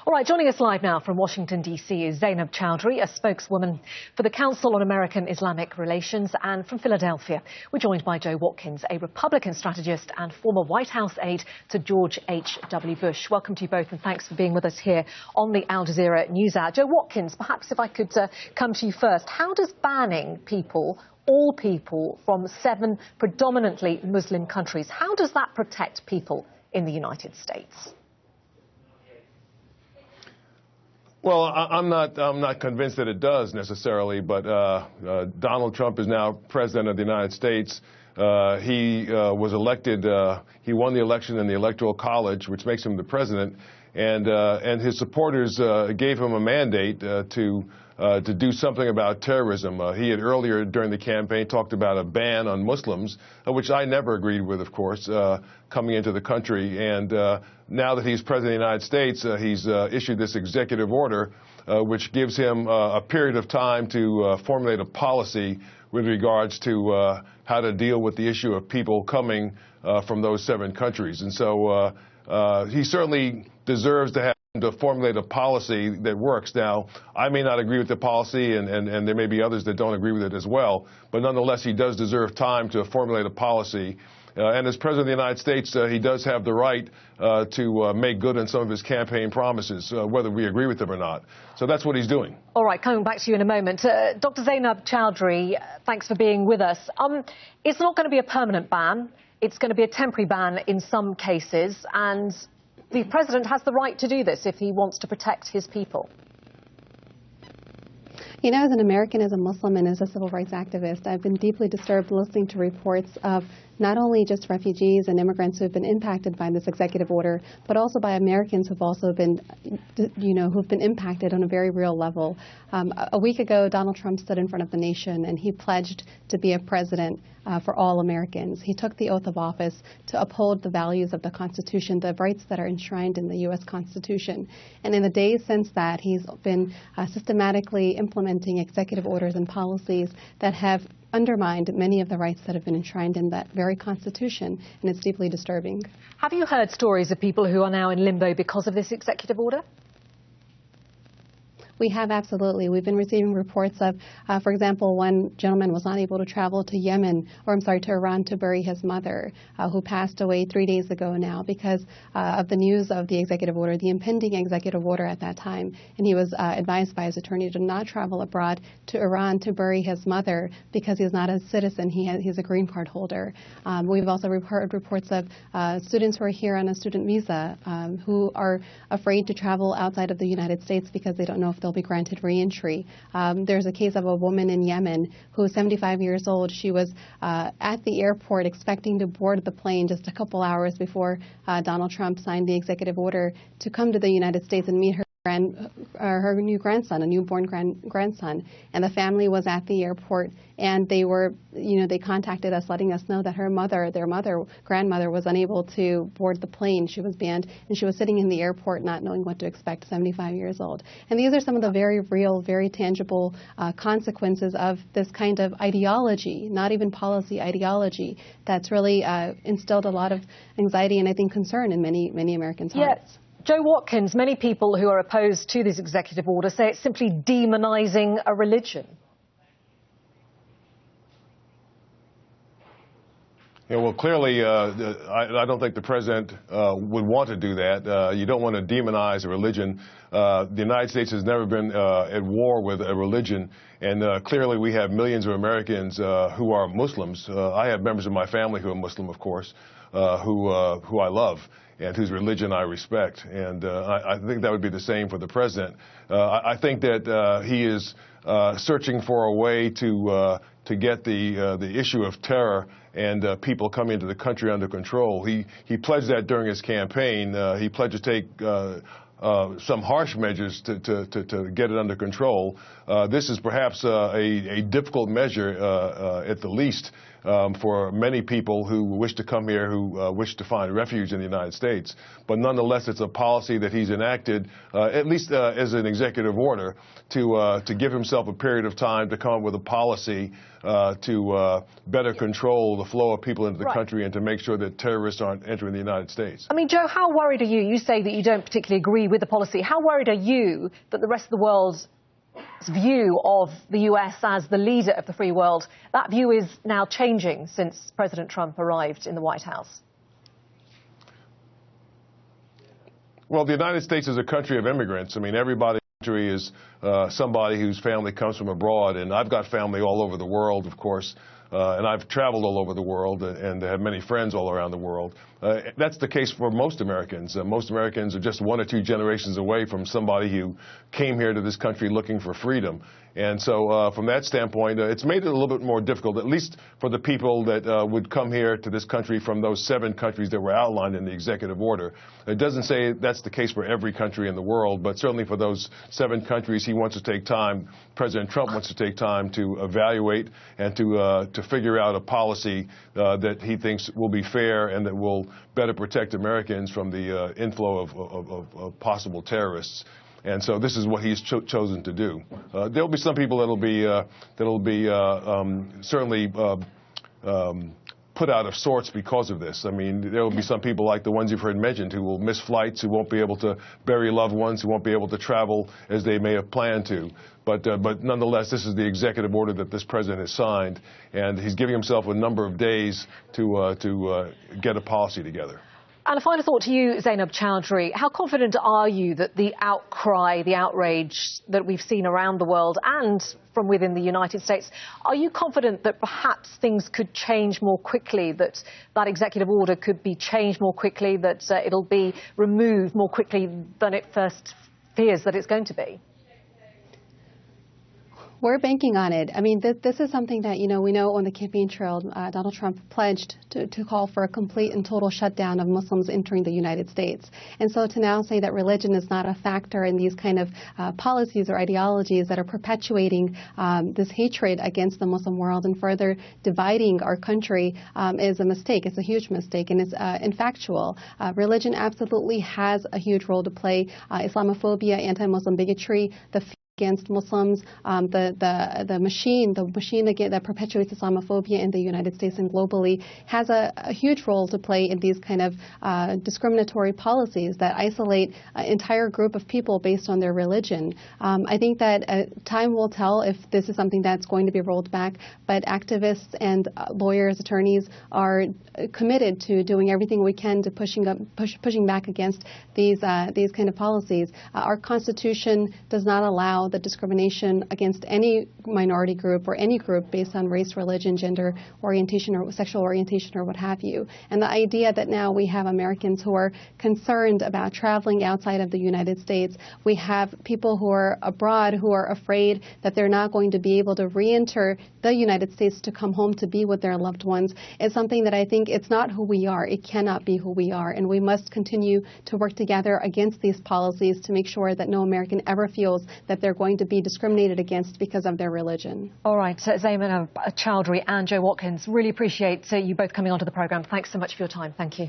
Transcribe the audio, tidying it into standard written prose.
All right, joining us live now from Washington, D.C. is Zainab Chowdhury, a spokeswoman for the Council on American-Islamic Relations, and from Philadelphia, we're joined by Joe Watkins, a Republican strategist and former White House aide to George H.W. Bush. Welcome to you both, and thanks for being with us here on the Al Jazeera News Hour. Joe Watkins, perhaps if I could come to you first. How does banning all people from 7 predominantly Muslim countries, how does that protect people in the United States? Well, I'm not convinced that it does necessarily, but Donald Trump is now president of the United States. He was elected. He won the election in the Electoral College, which makes him the president, and his supporters gave him a mandate to do something about terrorism. He had earlier during the campaign talked about a ban on Muslims, which I never agreed with, of course, coming into the country. And now that he's president of the United States, he's issued this executive order, which gives him a period of time to formulate a policy with regards to how to deal with the issue of people coming from those 7 countries. And so he certainly deserves to formulate a policy that works. Now, I may not agree with the policy, and there may be others that don't agree with it as well, but nonetheless, he does deserve time to formulate a policy. And as President of the United States, he does have the right to make good on some of his campaign promises, whether we agree with them or not. So that's what he's doing. All right, coming back to you in a moment. Dr. Zainab Chowdhury, thanks for being with us. It's not going to be a permanent ban. It's going to be a temporary ban in some cases, and the president has the right to do this if he wants to protect his people. You know, as an American, as a Muslim, and as a civil rights activist, I've been deeply disturbed listening to reports of not only just refugees and immigrants who have been impacted by this executive order, but also by Americans who've also been, who've been impacted on a very real level. A week ago, Donald Trump stood in front of the nation and he pledged to be a president for all Americans. He took the oath of office to uphold the values of the Constitution, the rights that are enshrined in the U.S. Constitution. And in the days since that, he's been systematically implementing executive orders and policies that have undermined many of the rights that have been enshrined in that very Constitution, and it's deeply disturbing. Have you heard stories of people who are now in limbo because of this executive order? We have, absolutely. We've been receiving reports of, for example, one gentleman was not able to travel to to Iran to bury his mother, who passed away 3 days ago now because of the news of the executive order, the impending executive order at that time. And he was advised by his attorney to not travel abroad to Iran to bury his mother because he's not a citizen. He's a green card holder. We've also heard reports of students who are here on a student visa who are afraid to travel outside of the United States because they don't know if they'll be granted reentry. There's a case of a woman in Yemen who is 75 years old. She was at the airport expecting to board the plane just a couple hours before Donald Trump signed the executive order to come to the United States and meet her new grandson, a newborn grandson, and the family was at the airport, and they were, they contacted us letting us know that their grandmother was unable to board the plane. She was banned, and she was sitting in the airport not knowing what to expect, 75 years old. And these are some of the very real, very tangible consequences of this kind of ideology, not even policy, ideology, that's really instilled a lot of anxiety and I think concern in many Americans' hearts. Yes. Joe Watkins, many people who are opposed to this executive order say it's simply demonizing a religion. Yeah, well, clearly, I don't think the president would want to do that. You don't want to demonize a religion. The United States has never been at war with a religion, and clearly we have millions of Americans who are Muslims. I have members of my family who are Muslim, of course, who I love and whose religion I respect. And I think that would be the same for the president. I think that he is searching for a way to get the issue of terror and people coming into the country under control. He pledged that during his campaign. He pledged to take some harsh measures to get it under control. This is perhaps a difficult measure at the least, for many people who wish to come here, who wish to find refuge in the United States. But nonetheless, it's a policy that he's enacted, at least as an executive order, to give himself a period of time to come up with a policy to better control the flow of people into the country and to make sure that terrorists aren't entering the United States. I mean, Joe, how worried are you? You say that you don't particularly agree with the policy. How worried are you that the rest of the world's view of the US as the leader of the free world, that view is now changing since President Trump arrived in the White House? Well, the United States is a country of immigrants. I mean, everybody in the country is somebody whose family comes from abroad, and I've got family all over the world, of course. And I've traveled all over the world and have many friends all around the world. That's the case for most Americans. Most Americans are just 1 or 2 generations away from somebody who came here to this country looking for freedom. And so from that standpoint, it's made it a little bit more difficult, at least for the people that would come here to this country from those 7 countries that were outlined in the executive order. It doesn't say that's the case for every country in the world, but certainly for those 7 countries, he wants to take time, President Trump wants to take time to evaluate and to figure out a policy that he thinks will be fair and that will better protect Americans from the inflow of possible terrorists. And so this is what he's chosen to do. There'll be some people that'll be certainly put out of sorts because of this. I mean, there will be some people like the ones you've heard mentioned who will miss flights, who won't be able to bury loved ones, who won't be able to travel as they may have planned to. But nonetheless, this is the executive order that this president has signed, and he's giving himself a number of days to get a policy together. And a final thought to you, Zainab Chowdhury. How confident are you that the outcry, the outrage that we've seen around the world and from within the United States, are you confident that perhaps things could change more quickly, that that executive order could be changed more quickly, that it'll be removed more quickly than it first fears that it's going to be? We're banking on it. I mean, this is something that, we know on the campaign trail, Donald Trump pledged to call for a complete and total shutdown of Muslims entering the United States. And so to now say that religion is not a factor in these kind of policies or ideologies that are perpetuating this hatred against the Muslim world and further dividing our country is a mistake. It's a huge mistake, and it's infactual. Religion absolutely has a huge role to play. Islamophobia, anti-Muslim bigotry, the against Muslims, the machine that perpetuates Islamophobia in the United States and globally has a huge role to play in these kind of discriminatory policies that isolate an entire group of people based on their religion. I think that time will tell if this is something that's going to be rolled back, but activists and lawyers, attorneys are committed to doing everything we can to pushing back against these kind of policies. Our Constitution does not allow the discrimination against any minority group or any group based on race, religion, gender orientation, or sexual orientation, or what have you. And the idea that now we have Americans who are concerned about traveling outside of the United States, we have people who are abroad who are afraid that they're not going to be able to re-enter the United States to come home to be with their loved ones, is something that I think it's not who we are. It cannot be who we are. And we must continue to work together against these policies to make sure that no American ever feels that they're going to be discriminated against because of their religion. All right, Zainab Chowdhury and Joe Watkins, really appreciate you both coming onto the programme. Thanks so much for your time. Thank you.